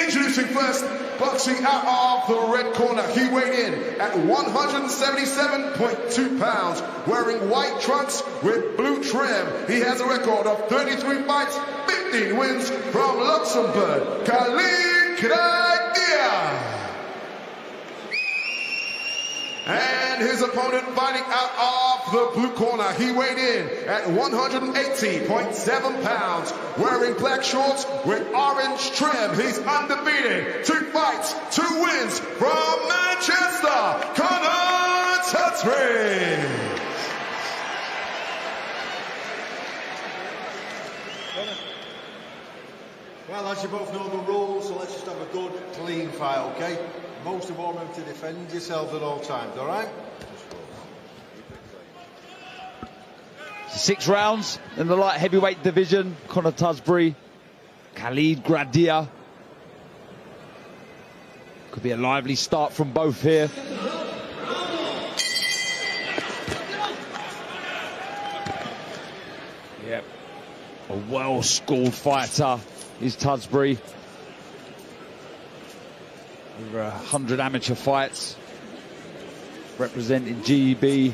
Introducing first, boxing out of the red corner. He weighed in at 177.2 pounds, wearing white trunks with blue trim. He has a record of 33 fights, 15 wins from Luxembourg. Khalid Graidia. And his opponent fighting out of the blue corner. He weighed in at 180.7 pounds, wearing black shorts with orange trim. He's undefeated. 2 fights, 2 wins from Manchester, Tudsbury. Well, as you both know the rules, so let's just have a good, clean fight, okay? Most important to defend yourselves at all times, all right? 6 rounds in the light heavyweight division. Conor Tudsbury, Khalid Graidia. Could be a lively start from both here. Yep, a well-schooled fighter is Tudsbury. Over 100 amateur fights, representing GEB,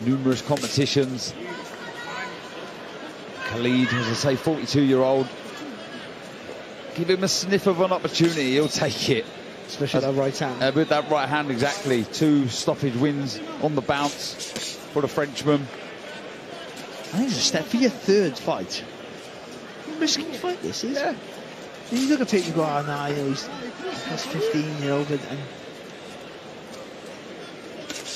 numerous competitions. Khalid, as I say, 42-year-old. Give him a sniff of an opportunity, he'll take it. Especially that right hand. With that right hand, exactly. 2 stoppage wins on the bounce for the Frenchman. I think it's a step for your 3rd fight. Risky fight, this is. Yeah. You look at people go, oh, nah, you know, he's 15, you know, but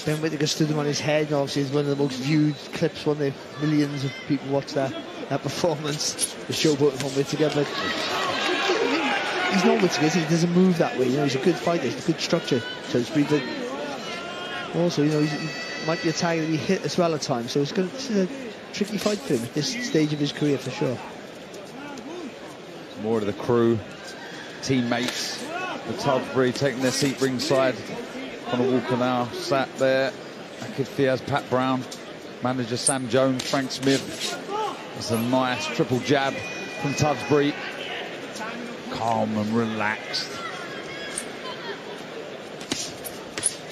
Ben Whittaker stood him on his head, and obviously it's one of the most viewed clips, one of the millions of people watch that performance, the showboat from Whittaker, but he's not Whittaker, he doesn't move that way, you know, he's a good fighter, he's a good structure, so to speak, but also, you know, he might be a target that he hit as well at times, so it's a tricky fight for him at this stage of his career for sure. More of the crew, teammates, the Tudsbury taking their seat ringside. Conor Walker now sat there. Akid Fiaz, Pat Brown, manager Sam Jones, Frank Smith. That's a nice triple jab from Tudsbury. Calm and relaxed.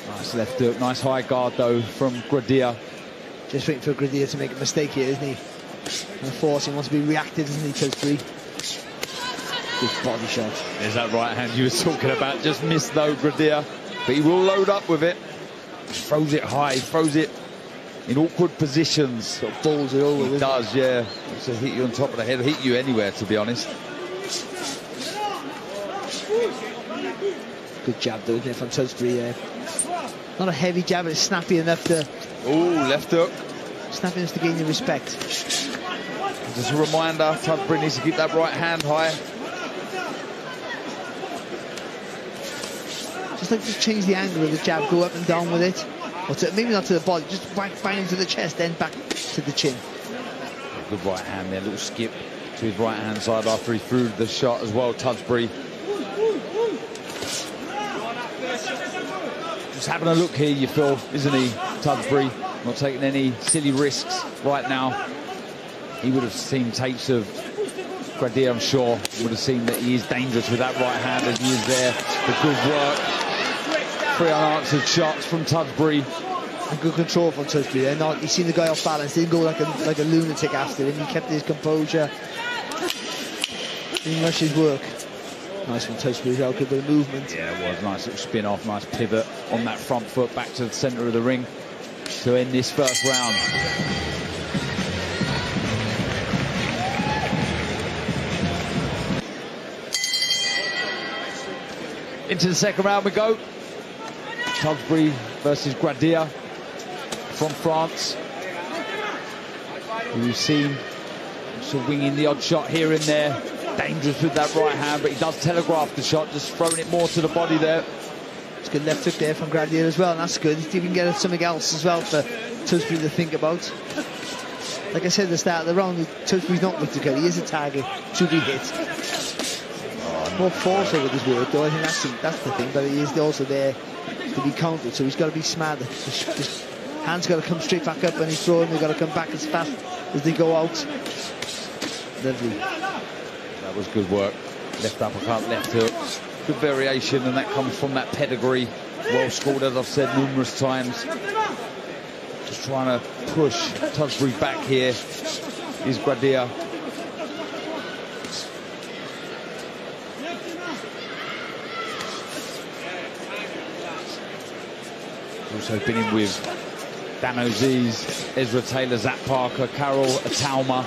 Nice left hook, nice high guard though from Graidia. Just waiting for Graidia to make a mistake here, isn't he? And forcing wants to be reactive, isn't he, Tudsbury? Good body shot. There's that right hand you were talking about. Just missed though, Graidia. But he will load up with it. Throws it high, throws it in awkward positions. Sort of balls it over. He does, yeah. So hit you on top of the head, hit you anywhere, to be honest. Good jab though, isn't it, from Tudsbury? Not a heavy jab, but it's snappy enough to... Ooh, left hook. Snappy enough to gain your respect. Just a reminder, Tudsbury needs to keep that right hand high. Just change the angle of the jab, go up and down with it, or maybe not to the body, just bang into the chest, then back to the chin. Good right hand there, little skip to his right hand side after he threw the shot as well, Tudsbury. Just having a look here, you feel, isn't he, Tudsbury? Not taking any silly risks right now. He would have seen tapes of Graidia, I'm sure, would have seen that he is dangerous with that right hand as he is there. The good work. 3 unanswered shots from Tudsbury. And good control from Tudsbury. He's seen the guy off balance, didn't go like a lunatic after him. He kept his composure. Didn't rush his work. Nice from Tudsbury as well, good bit of movement. Yeah, it was. Nice little spin off, nice pivot on that front foot back to the centre of the ring to end this first round. Into the second round we go. Tudsbury versus Graidia from France. We've seen sort of winging the odd shot here and there. Dangerous with that right hand, but he does telegraph the shot, just throwing it more to the body there. It's a good left hook there from Graidia as well, and that's good. If you can get something else as well for Tudsbury to think about. Like I said at the start of the round, Tudsbury's not Whittaker, he is a target to be hit. More force with his work though, I think that's the thing, but he is also there to be countered, so he's got to be smart. His hands got to come straight back up when he's throwing, they've got to come back as fast as they go out. Lovely. That was good work. Left uppercut, left hook. Good variation, and that comes from that pedigree. Well scored, as I've said numerous times. Just trying to push Tudsbury back here is Graidia. Also been in with Dan Ozies, Ezra Taylor, Zach Parker, Carol Atauma.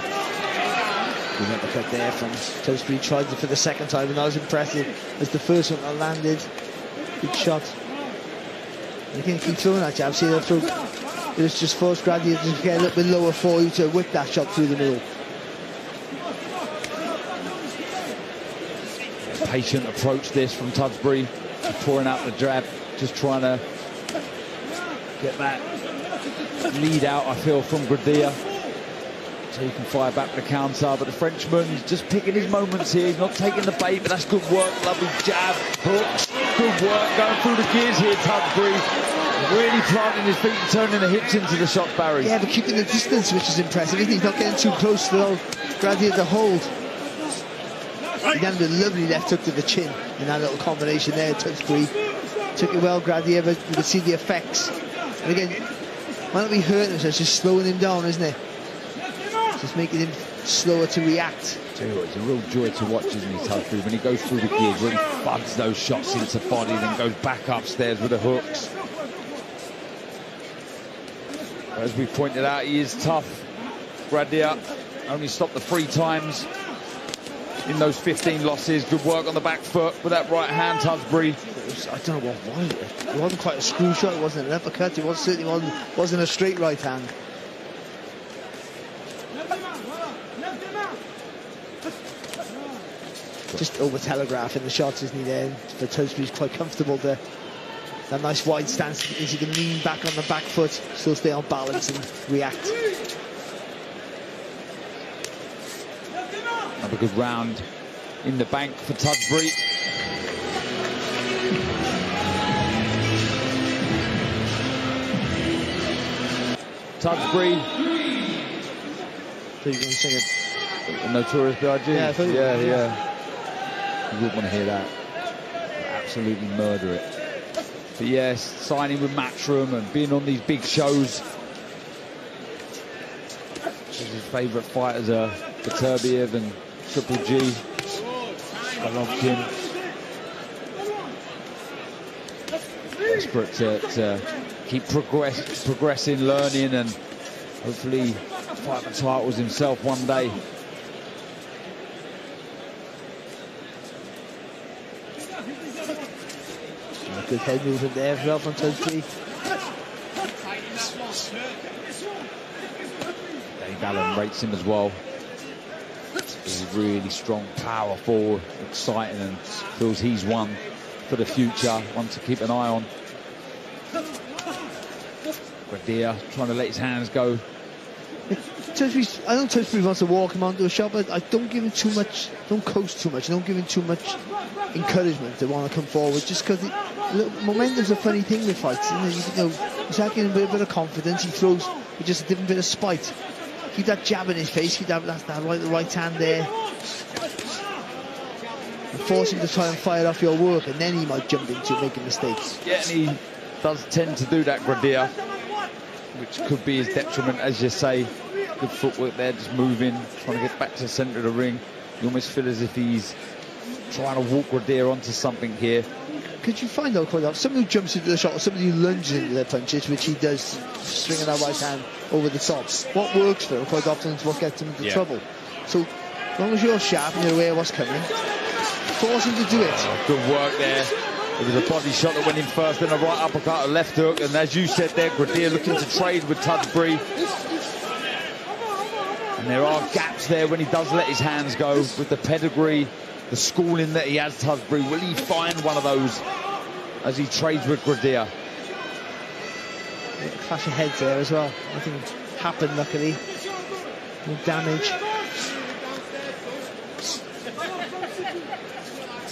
We went the cut there from Tudsbury, tried it for the second time, and that was impressive as the first one that landed. Good shot. And you can keep throwing that jab, see that through. It was just forced Graidia to get a little bit lower for you to whip that shot through the middle. Patient approach this from Tudsbury, pouring out the jab, just trying to get that lead out, I feel, from Graidia, so he can fire back the counter. But the Frenchman is just picking his moments here. He's not taking the bait, but that's good work. Lovely jab, hooks, good work going through the gears here. Tudsbury really planting his feet and turning the hips into the shot, Barry. Yeah, but keeping the distance, which is impressive, isn't he? He's not getting too close to the Graidia to hold. He landed a lovely left hook to the chin in that little combination there. Tudsbury took it well, Graidia, but you can see the effects. And again, might not be hurting him, so it's just slowing him down, isn't it? Just making him slower to react. Tell you what, it's a real joy to watch, isn't he, Tudsbury, when he goes through the gears, when he bugs those shots into body, then goes back upstairs with the hooks. As we pointed out, he is tough. Graidia only stopped the 3 times in those 15 losses. Good work on the back foot with that right hand, Tudsbury. I don't know what was it. It wasn't quite a screw shot, it wasn't an uppercut, it certainly wasn't a straight right hand. Just over telegraphing the shots, isn't he, there? For Tudsbury's quite comfortable there. That nice wide stance, as he can lean back on the back foot, still stay on balance and react. Have a good round in the bank for Tudsbury. Tudsbury. So you're going to sing it? A Notorious B.I.G.? Yeah, I thought yeah. You wouldn't want to hear that. Absolutely murder it. But yes, signing with Matchroom and being on these big shows. His favourite fighters are Beterbiev and Triple G. Golovkin. Desperate to keep progressing, learning, and hopefully fight the titles himself one day. Good head movement there as well from Tudsbury. Dave Allen rates him as well. He's really strong, powerful, exciting, and feels he's one for the future, one to keep an eye on. Graidia trying to let his hands go. I know Tudsbury wants to walk him onto a shot, but I don't give him too much, don't coast too much, don't give him too much encouragement to want to come forward, just because momentum's a funny thing with fights, isn't it? He's lacking a bit of confidence, he throws with just a different bit of spite. Keep that jab in his face, keep that right hand there. And force him to try and fire off your work, and then he might jump into making mistakes. Yeah, and he does tend to do that, Graidia, which could be his detriment, as you say. Good footwork there, just moving, trying to get back to the centre of the ring. You almost feel as if he's trying to walk Graidia onto something here. Could you find out quite often somebody who jumps into the shot, or somebody who lunges into their punches, which he does, stringing that right hand over the top? What works for him quite often is what gets him into trouble. So as long as you're sharp and you're aware of what's coming, force him to do it. Good work there. It was a body shot that went in first, then a right uppercut, a left hook, and as you said there, Graidia looking to trade with Tudsbury. And there are gaps there when he does let his hands go. With the pedigree, the schooling that he has, Tudsbury, will he find one of those as he trades with Graidia? Clash of heads there as well. Nothing happened, luckily. No damage.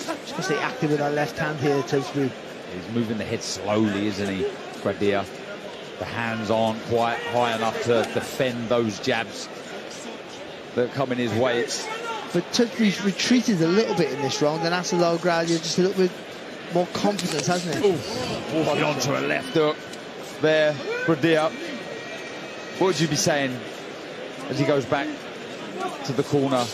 Just gonna stay active with that left hand here, Tudsbury. He's moving the head slowly, isn't he, Graidia? The hands aren't quite high enough to defend those jabs that are coming his way. But Tudsbury's retreated a little bit in this round, and that's allowed Graidia just a little bit more confidence, hasn't it? Walking onto a left hook there, Graidia. What would you be saying as he goes back to the corner?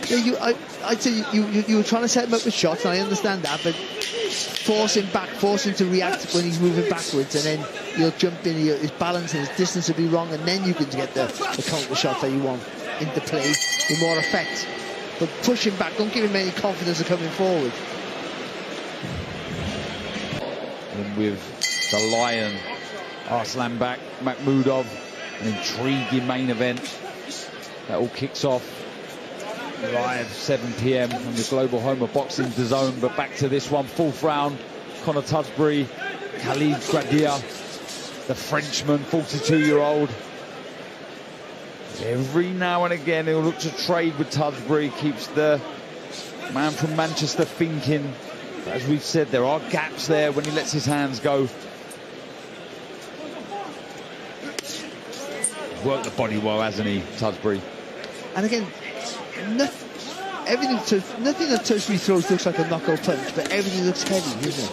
Yeah, I'd say you were trying to set him up with shots, and I understand that, but force him back, force him to react when he's moving backwards, and then you'll jump in, his balance and his distance will be wrong, and then you can get the counter shot that you want into play with more effect. But push him back, don't give him any confidence of coming forward. And with the Lion, AllenMakmoudov, an intriguing main event. That all kicks off live 7 p.m. on the global home of boxing, DAZN. But back to this one, 4th round. Conor Tudsbury, Khalid Graidia, the Frenchman, 42-year-old. Every now and again he'll look to trade with Tudsbury, keeps the man from Manchester thinking. But as we've said, there are gaps there when he lets his hands go. Worked the body well, hasn't he, Tudsbury? And again, nothing that Tudsbury throws looks like a knockout punch, but everything looks heavy, isn't it?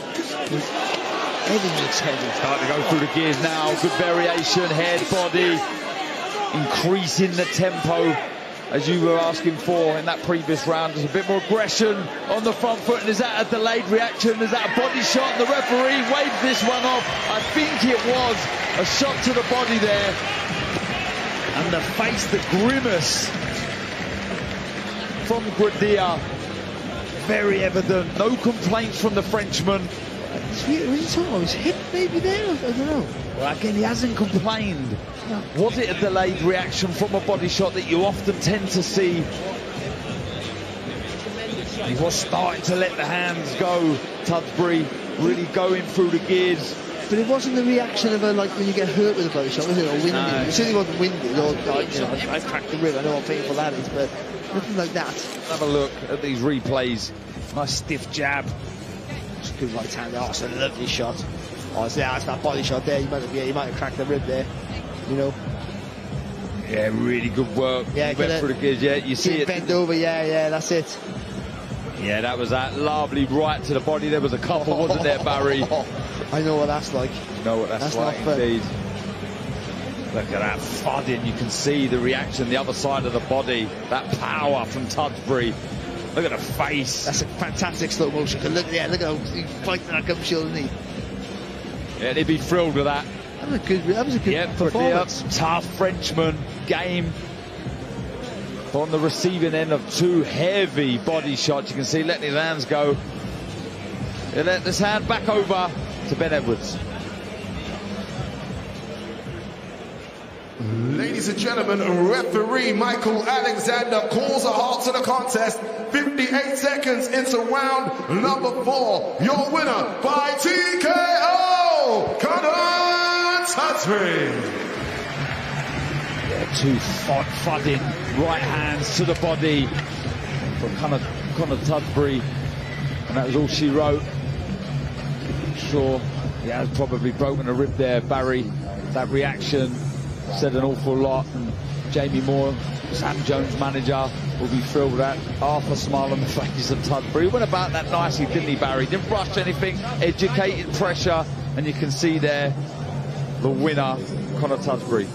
Everything looks heavy. Starting to go through the gears now. Good variation, head, body, increasing the tempo as you were asking for in that previous round. There's a bit more aggression on the front foot, and is that a delayed reaction? Is that a body shot? The referee waved this one off. I think it was a shot to the body there. And the face, the grimace from Graidia, very evident. No complaints from the Frenchman. Was he talking about his hip maybe there? I don't know. Well, again, he hasn't complained. No. Was it a delayed reaction from a body shot that you often tend to see? He was starting to let the hands go, Tudsbury, really going through the gears. But it wasn't the reaction of like when you get hurt with a body shot, was it? Or winded? No. It certainly wasn't winded. Or I cracked the rib. I know how painful that is, but nothing like that. Have a look at these replays. Nice stiff jab. Just good right hand. Oh, it's a lovely shot. Oh, it's that body shot there. You might have cracked the rib there. You know. Yeah, really good work. Yeah, went through the gears. Yeah, you see it. Bent over. Yeah, that's it. Yeah, that was that lovely right to the body. There was a couple, wasn't there, Barry? I know what that's like. You know what that's like, indeed. Look at that thudding. You can see the reaction the other side of the body. That power from Tudsbury. Look at the face. That's a fantastic slow motion. Look at how he's fighting that gum shield, isn't he? Yeah, they'd be thrilled with that. That was a good performance. Tough Frenchman, game. On the receiving end of 2 heavy body shots. You can see letting his hands go. He let this hand back over to Ben Edwards. Ladies and gentlemen, referee Michael Alexander calls a halt to the contest. 58 seconds into round number 4. Your winner by TKO, Conor Tudsbury. Yeah, 2 thudding right hands to the body from Conor Tudsbury, and that was all she wrote. I'm sure he has probably broken a rib there, Barry. That reaction said an awful lot, and Jamie Moore, Sam Jones' manager, will be thrilled with that. Half a smile on the face of Tudsbury. He went about that nicely, didn't he, Barry? Didn't rush anything, educated pressure, and you can see there the winner, Conor Tudsbury.